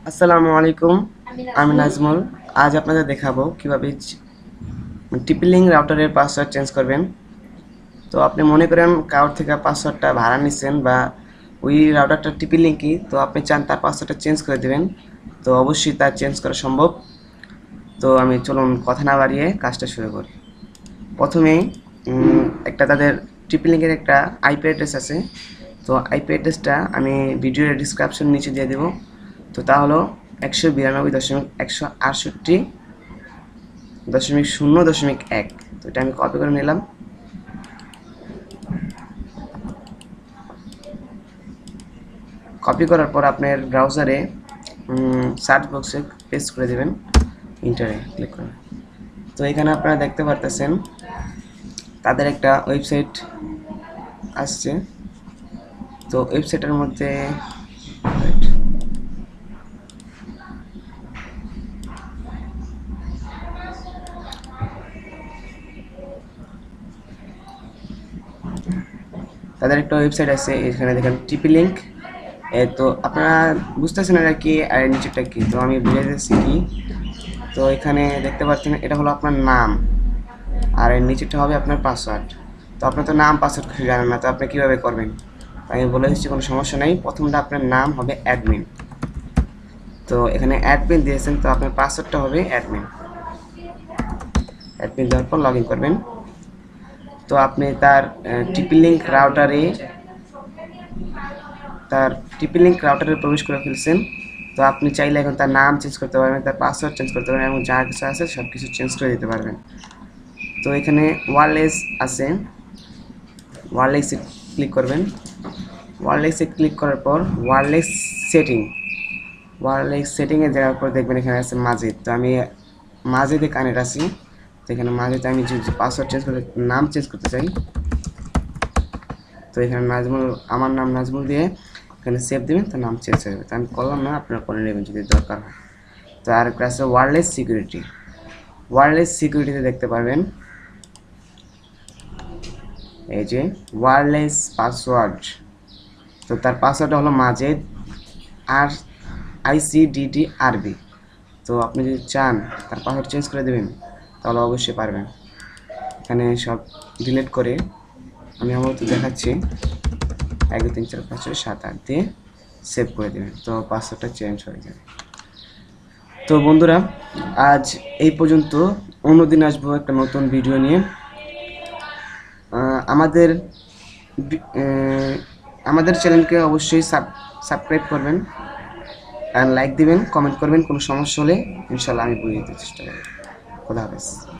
আসসালামু আলাইকুম, আমি নাজমুল। আজ আপনাদের দেখাবো কিভাবে টিপি-লিঙ্ক রাউটারের পাসওয়ার্ড চেঞ্জ করবেন। তো আপনি মনে করেন কারোর থেকে পাসওয়ার্ডটা ভাড়া নিচ্ছেন বা ওই রাউটারটা টিপি-লিঙ্কই, তো আপনি চান তার পাসওয়ার্ডটা চেঞ্জ করে দেবেন, তো অবশ্যই তার চেঞ্জ করা সম্ভব। তো আমি চলুন কথা না বাড়িয়ে কাজটা শুরু করি। প্রথমেই একটা তাদের টিপি-লিঙ্কের একটা আইপি অ্যাড্রেস আছে। তো আইপি অ্যাড্রেসটা আমি ভিডিওর ডিসক্রিপশন নিচে দিয়ে দেবো। তো তা হলো 192.168.0.1। তো এটা আমি কপি করে নিলাম। কপি করার পর আপনার ব্রাউজারে সার্চ বক্সে পেস্ট করে দেবেন, ইন্টারে ক্লিক করে। তো এখানে আপনারা দেখতে পারতেছেন তাদের একটা ওয়েবসাইট আসছে। তো ওয়েবসাইটের মধ্যে তাদের একটা ওয়েবসাইট আছে, এখানে দেখেন টিপি-লিঙ্ক। তো আপনারা বুঝতেছেন এটা কি আর নিচেরটা কি, তো আমি বুঝে দিচ্ছি কি। তো এখানে দেখতে পাচ্ছেন এটা হলো আপনার নাম, আর এর নিচেরটা হবে আপনার পাসওয়ার্ড। তো আপনার তো নাম পাসওয়ার্ড কিছু জানেন না, তো আপনি কীভাবে করবেন? আমি বলে দিচ্ছি, কোনো সমস্যা নেই। প্রথমটা আপনার নাম হবে অ্যাডমিন। তো এখানে অ্যাডমিন দিয়েছেন, তো আপনার পাসওয়ার্ডটা হবে অ্যাডমিন। অ্যাডমিন দেওয়ার পর লগ ইন করবেন। তো আপনি তার টিপি-লিঙ্ক রাউটারে প্রবেশ করে ফেলছেন। তো আপনি চাইলে এখন তার নাম চেঞ্জ করতে পারবেন, তার পাসওয়ার্ড চেঞ্জ করতে পারবেন এবং যা কিছু আছে সব কিছু চেঞ্জ করে দিতে পারবেন। তো এখানে ওয়্যারলেস আছে, ওয়্যারলেসে ক্লিক করবেন। ওয়্যারলেসে ক্লিক করার পর ওয়্যারলেস সেটিংয়ে যাওয়ার পর দেখবেন এখানে আছে মাজিদ। তো আমি মাজিদে কানেক্ট আছি। তো এখানে মাজিদে আমি যদি পাসওয়ার্ড চেঞ্জ করতে, নাম চেঞ্জ করতে চাই, তো এখানে নাজমুল, আমার নাম নাজমুল দিয়ে এখানে সেভ দেবেন, তো নাম চেঞ্জ হয়ে যাবে। তো আমি করলাম না, আপনারা করে নেবেন যদি দরকার হয়। তো আর একটা আছে ওয়্যারলেস সিকিউরিটি। ওয়্যারলেস সিকিউরিটিতে দেখতে পারবেন এই যে ওয়্যারলেস পাসওয়ার্ড। তো তার পাসওয়ার্ডটা হলো মাজেদ আর ICDDRB। তো আপনি যদি চান তার পাসওয়ার্ড চেঞ্জ করে দেবেন তাহলে অবশ্যই পারবেন। এখানে সব ডিলিট করে আমি আমার তো দেখাচ্ছি 1 2 3 4 5 6 7 8 দিয়ে সেভ করে দেবেন, তো পাসওয়ার্ডটা চেঞ্জ হয়ে যাবে। তো বন্ধুরা, আজ এই পর্যন্ত। অন্যদিন আসবো একটা নতুন ভিডিও নিয়ে। আমাদের আমাদের চ্যানেলকে অবশ্যই সাবস্ক্রাইব করবেন আর লাইক দিবেন, কমেন্ট করবেন। কোনো সমস্যা হলে ইনশাল্লাহ আমি বুঝিয়ে দিতে চেষ্টা করব। খোদা হাফেজ।